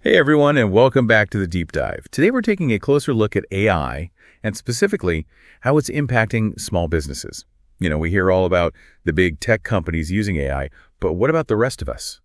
Hey everyone, and welcome back to the Deep Dive. Today we're taking a closer look at AI and specifically how it's impacting small businesses. We hear all about the big tech companies using AI, but what about the rest of us?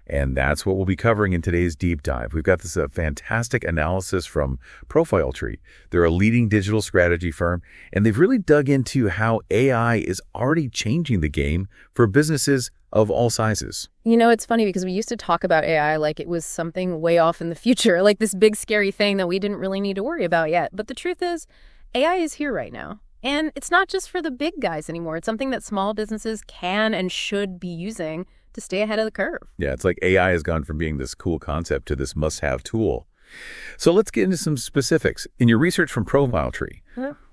And that's what we'll be covering in today's Deep Dive. We've got this fantastic analysis from Profile Tree. They're a leading digital strategy firm, and they've really dug into how AI is already changing the game for businesses of all sizes. It's funny because we used to talk about AI like it was something way off in the future, like this big scary thing that we didn't really need to worry about yet. But the truth is, AI is here right now. And it's not just for the big guys anymore. It's something that small businesses can and should be using to stay ahead of the curve. Yeah, it's like AI has gone from being this cool concept to this must-have tool. So let's get into some specifics. In your research from Profile Tree,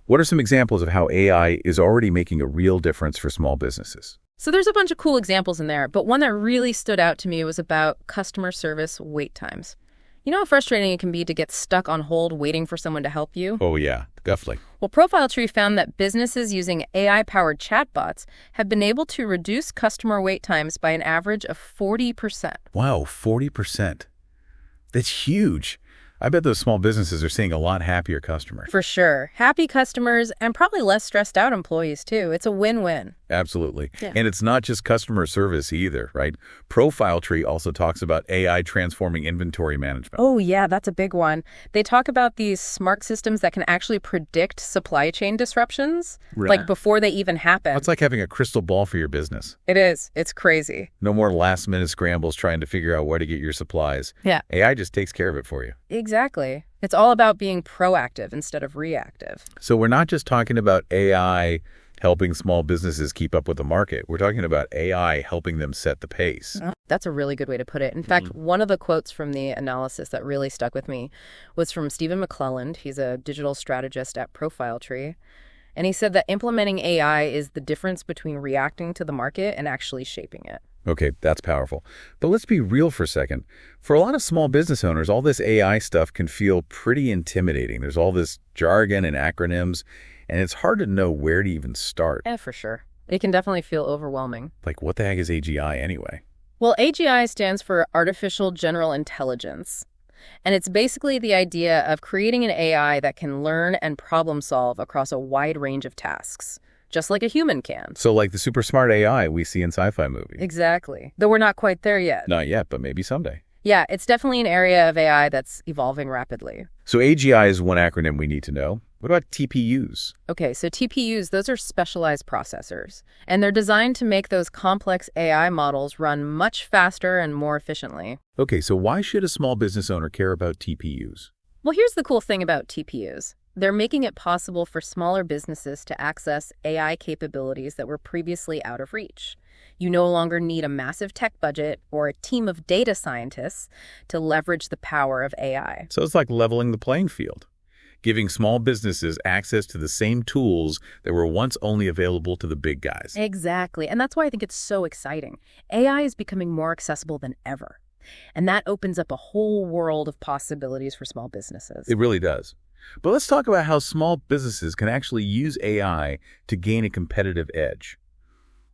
what are some examples of how AI is already making a real difference for small businesses? So there's a bunch of cool examples in there, but one that really stood out to me was about customer service wait times. You know how frustrating it can be to get stuck on hold waiting for someone to help you? Oh yeah, definitely. Well, Profile Tree found that businesses using AI-powered chatbots have been able to reduce customer wait times by an average of 40%. Wow, 40%. That's huge. I bet those small businesses are seeing a lot happier customers. For sure. Happy customers and probably less stressed out employees, too. It's a win-win. Absolutely. Yeah. And it's not just customer service either, right? Profile Tree also talks about AI transforming inventory management. Oh, yeah, that's a big one. They talk about these smart systems that can actually predict supply chain disruptions, like before they even happen. It's like having a crystal ball for your business. It is. It's crazy. No more last-minute scrambles trying to figure out where to get your supplies. Yeah. AI just takes care of it for you. Exactly. It's all about being proactive instead of reactive. So we're not just talking about AI helping small businesses keep up with the market. We're talking about AI helping them set the pace. That's a really good way to put it. In fact, one of the quotes from the analysis that really stuck with me was from Stephen McClelland. He's a digital strategist at Profile Tree. And he said that implementing AI is the difference between reacting to the market and actually shaping it. Okay, that's powerful. But let's be real for a second. For a lot of small business owners, all this AI stuff can feel pretty intimidating. There's all this jargon and acronyms, and it's hard to know where to even start. Yeah, for sure. It can definitely feel overwhelming. Like, what the heck is AGI anyway? Well, AGI stands for Artificial General Intelligence. And it's basically the idea of creating an AI that can learn and problem solve across a wide range of tasks, just like a human can. So like the super smart AI we see in sci-fi movies. Exactly. Though we're not quite there yet. Not yet, but maybe someday. Yeah, it's definitely an area of AI that's evolving rapidly. So AGI is one acronym we need to know. What about TPUs? Okay, so TPUs, those are specialized processors. And they're designed to make those complex AI models run much faster and more efficiently. Okay, so why should a small business owner care about TPUs? Well, here's the cool thing about TPUs. They're making it possible for smaller businesses to access AI capabilities that were previously out of reach. You no longer need a massive tech budget or a team of data scientists to leverage the power of AI. So it's like leveling the playing field, giving small businesses access to the same tools that were once only available to the big guys. Exactly. And that's why I think it's so exciting. AI is becoming more accessible than ever. And that opens up a whole world of possibilities for small businesses. It really does. But let's talk about how small businesses can actually use AI to gain a competitive edge.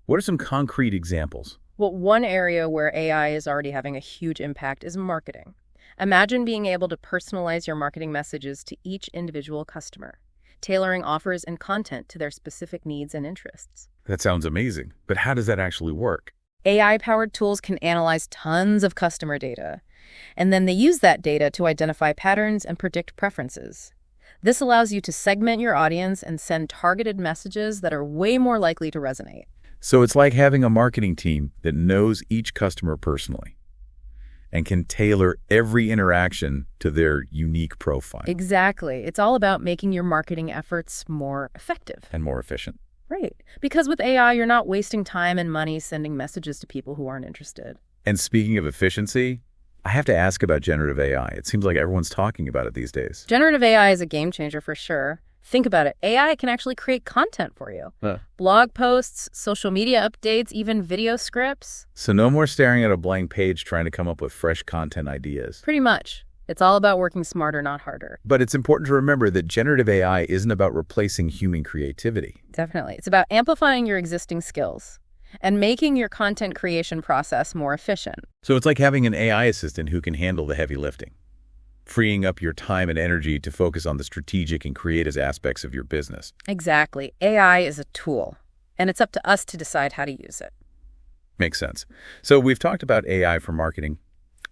What are some concrete examples? Well, one area where AI is already having a huge impact is marketing. Imagine being able to personalize your marketing messages to each individual customer, tailoring offers and content to their specific needs and interests. That sounds amazing, but how does that actually work? AI-powered tools can analyze tons of customer data, and then they use that data to identify patterns and predict preferences. This allows you to segment your audience and send targeted messages that are way more likely to resonate. So it's like having a marketing team that knows each customer personally and can tailor every interaction to their unique profile. Exactly. It's all about making your marketing efforts more effective. And more efficient. Right. Because with AI, you're not wasting time and money sending messages to people who aren't interested. And speaking of efficiency, I have to ask about generative AI. It seems like everyone's talking about it these days. Generative AI is a game changer for sure. Think about it. AI can actually create content for you. Blog posts, social media updates, even video scripts. So no more staring at a blank page trying to come up with fresh content ideas. Pretty much. It's all about working smarter, not harder. But it's important to remember that generative AI isn't about replacing human creativity. Definitely. It's about amplifying your existing skills. and making your content creation process more efficient. So it's like having an AI assistant who can handle the heavy lifting, freeing up your time and energy to focus on the strategic and creative aspects of your business. Exactly. AI is a tool, and it's up to us to decide how to use it. Makes sense. So we've talked about AI for marketing,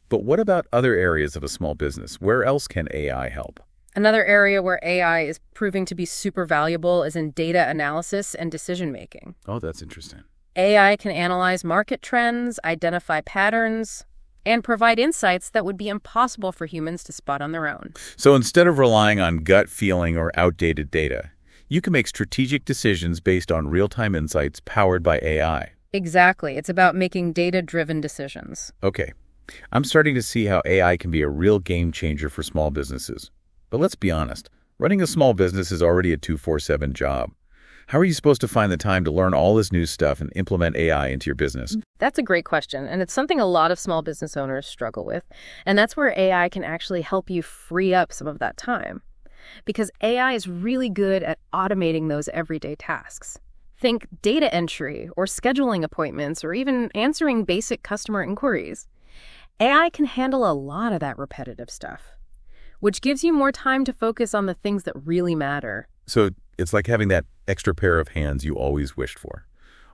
but what about other areas of a small business? Where else can AI help? Another area where AI is proving to be super valuable is in data analysis and decision-making. Oh, that's interesting. AI can analyze market trends, identify patterns, and provide insights that would be impossible for humans to spot on their own. So instead of relying on gut feeling or outdated data, you can make strategic decisions based on real-time insights powered by AI. Exactly. It's about making data-driven decisions. Okay, I'm starting to see how AI can be a real game changer for small businesses. But let's be honest, running a small business is already a 24/7 job. How are you supposed to find the time to learn all this new stuff and implement AI into your business? That's a great question, and it's something a lot of small business owners struggle with. And that's where AI can actually help you free up some of that time. Because AI is really good at automating those everyday tasks. Think data entry or scheduling appointments or even answering basic customer inquiries. AI can handle a lot of that repetitive stuff, which gives you more time to focus on the things that really matter. So it's like having that extra pair of hands you always wished for,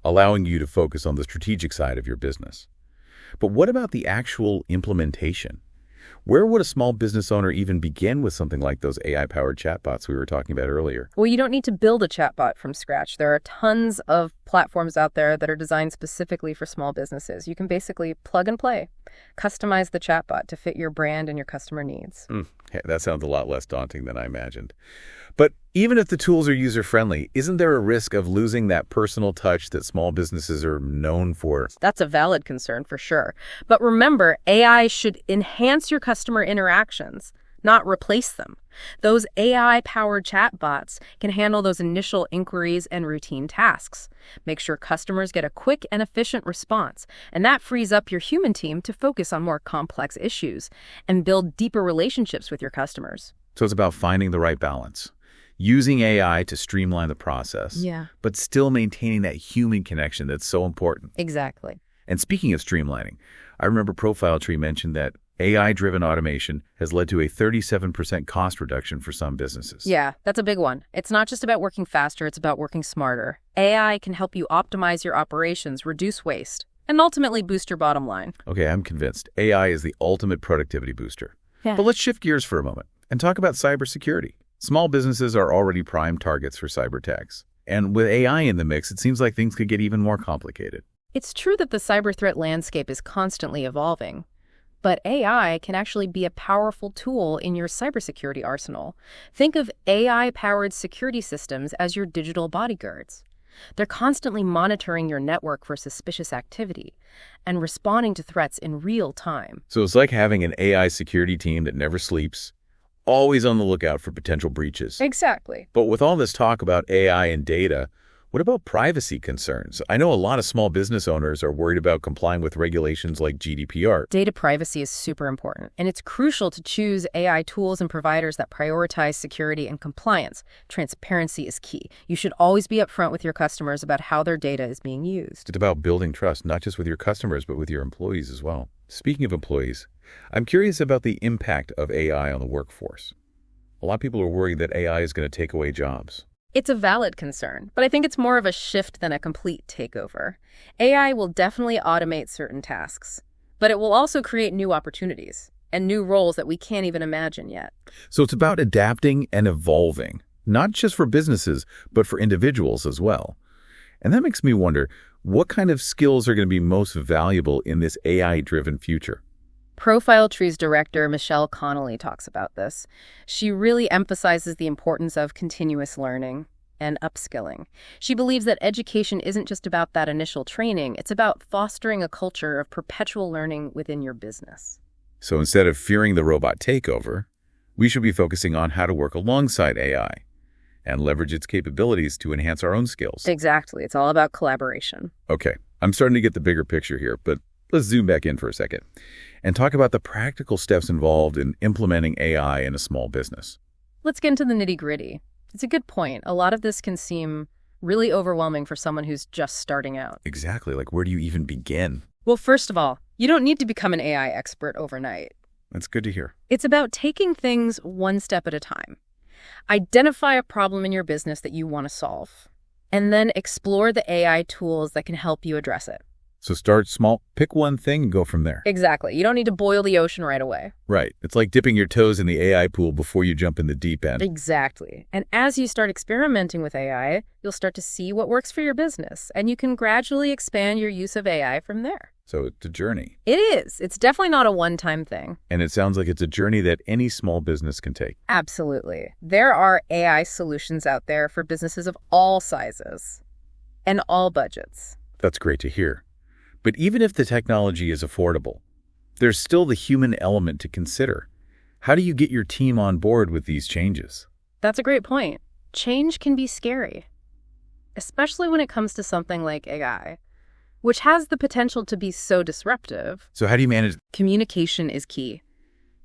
allowing you to focus on the strategic side of your business. But what about the actual implementation? Where would a small business owner even begin with something like those AI-powered chatbots we were talking about earlier? Well, you don't need to build a chatbot from scratch. There are tons of platforms out there that are designed specifically for small businesses. You can basically plug and play, customize the chatbot to fit your brand and your customer needs. Hey, that sounds a lot less daunting than I imagined. But even if the tools are user-friendly, isn't there a risk of losing that personal touch that small businesses are known for? That's a valid concern for sure. But remember, AI should enhance your customer interactions, not replace them. Those AI-powered chatbots can handle those initial inquiries and routine tasks. Make sure customers get a quick and efficient response, and that frees up your human team to focus on more complex issues and build deeper relationships with your customers. So it's about finding the right balance, using AI to streamline the process, but still maintaining that human connection that's so important. Exactly. And speaking of streamlining, I remember Profile Tree mentioned that AI-driven automation has led to a 37% cost reduction for some businesses. Yeah, that's a big one. It's not just about working faster, it's about working smarter. AI can help you optimize your operations, reduce waste, and ultimately boost your bottom line. Okay, I'm convinced. AI is the ultimate productivity booster. Yeah. But let's shift gears for a moment and talk about cybersecurity. Small businesses are already prime targets for cyber attacks. And with AI in the mix, it seems like things could get even more complicated. It's true that the cyber threat landscape is constantly evolving, but AI can actually be a powerful tool in your cybersecurity arsenal. Think of AI-powered security systems as your digital bodyguards. They're constantly monitoring your network for suspicious activity and responding to threats in real time. So it's like having an AI security team that never sleeps, always on the lookout for potential breaches. Exactly. But with all this talk about AI and data, what about privacy concerns? I know a lot of small business owners are worried about complying with regulations like GDPR. Data privacy is super important, and it's crucial to choose AI tools and providers that prioritize security and compliance. Transparency is key. You should always be upfront with your customers about how their data is being used. It's about building trust, not just with your customers, but with your employees as well. Speaking of employees, I'm curious about the impact of AI on the workforce. A lot of people are worried that AI is going to take away jobs. It's a valid concern, but I think it's more of a shift than a complete takeover. AI will definitely automate certain tasks, but it will also create new opportunities and new roles that we can't even imagine yet. So it's about adapting and evolving, not just for businesses, but for individuals as well. And that makes me wonder, what kind of skills are going to be most valuable in this AI-driven future? Profile Tree's director, Michelle Connolly, talks about this. She really emphasizes the importance of continuous learning and upskilling. She believes that education isn't just about that initial training, it's about fostering a culture of perpetual learning within your business. So instead of fearing the robot takeover, we should be focusing on how to work alongside AI and leverage its capabilities to enhance our own skills. Exactly. It's all about collaboration. Okay, I'm starting to get the bigger picture here, but let's zoom back in for a second and talk about the practical steps involved in implementing AI in a small business. Let's get into the nitty-gritty. It's a good point. A lot of this can seem Really overwhelming for someone who's just starting out. Exactly. Like, where do you even begin? Well, first of all, you don't need to become an AI expert overnight. That's good to hear. It's about taking things one step at a time. Identify a problem in your business that you want to solve, and then explore the AI tools that can help you address it. So start small, pick one thing and go from there. Exactly. You don't need to boil the ocean right away. Right. It's like dipping your toes in the AI pool before you jump in the deep end. Exactly. And as you start experimenting with AI, you'll start to see what works for your business, and you can gradually expand your use of AI from there. So it's a journey. It is. It's definitely not a one-time thing. And it sounds like it's a journey that any small business can take. Absolutely. There are AI solutions out there for businesses of all sizes and all budgets. That's great to hear. But even if the technology is affordable, there's still the human element to consider. How do you get your team on board with these changes? That's a great point. Change can be scary, especially when it comes to something like AI, which has the potential to be so disruptive. So how do you manage? Communication is key.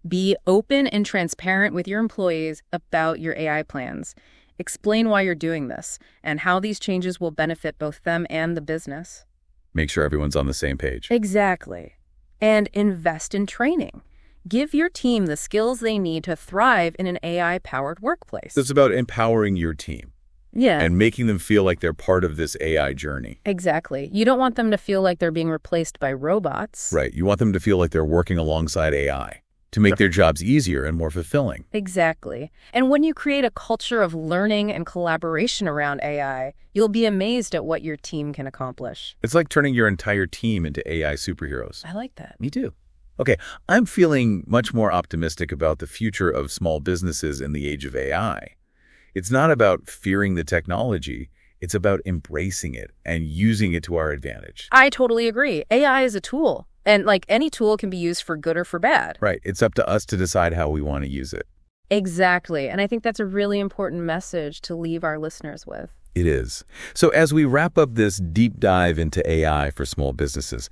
Be open and transparent with your employees about your AI plans. Explain why you're doing this and how these changes will benefit both them and the business. Make sure everyone's on the same page. Exactly. And invest in training. Give your team the skills they need to thrive in an AI-powered workplace. It's about empowering your team. Yeah. And making them feel like they're part of this AI journey. Exactly. You don't want them to feel like they're being replaced by robots. Right. You want them to feel like they're working alongside AI to make their jobs easier and more fulfilling. Exactly. And when you create a culture of learning and collaboration around AI, you'll be amazed at what your team can accomplish. It's like turning your entire team into AI superheroes. I like that. Me too. Okay, I'm feeling much more optimistic about the future of small businesses in the age of AI. It's not about fearing the technology. It's about embracing it and using it to our advantage. I totally agree. AI is a tool. And like any tool can be used for good or for bad. Right. It's up to us to decide how we want to use it. Exactly. And I think that's a really important message to leave our listeners with. It is. So as we wrap up this deep dive into AI for small businesses,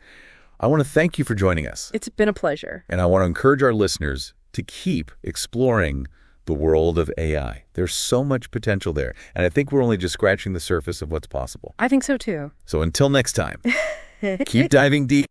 I want to thank you for joining us. It's been a pleasure. And I want to encourage our listeners to keep exploring the world of AI. There's so much potential there. And I think we're only just scratching the surface of what's possible. I think so too. So until next time, keep diving deep.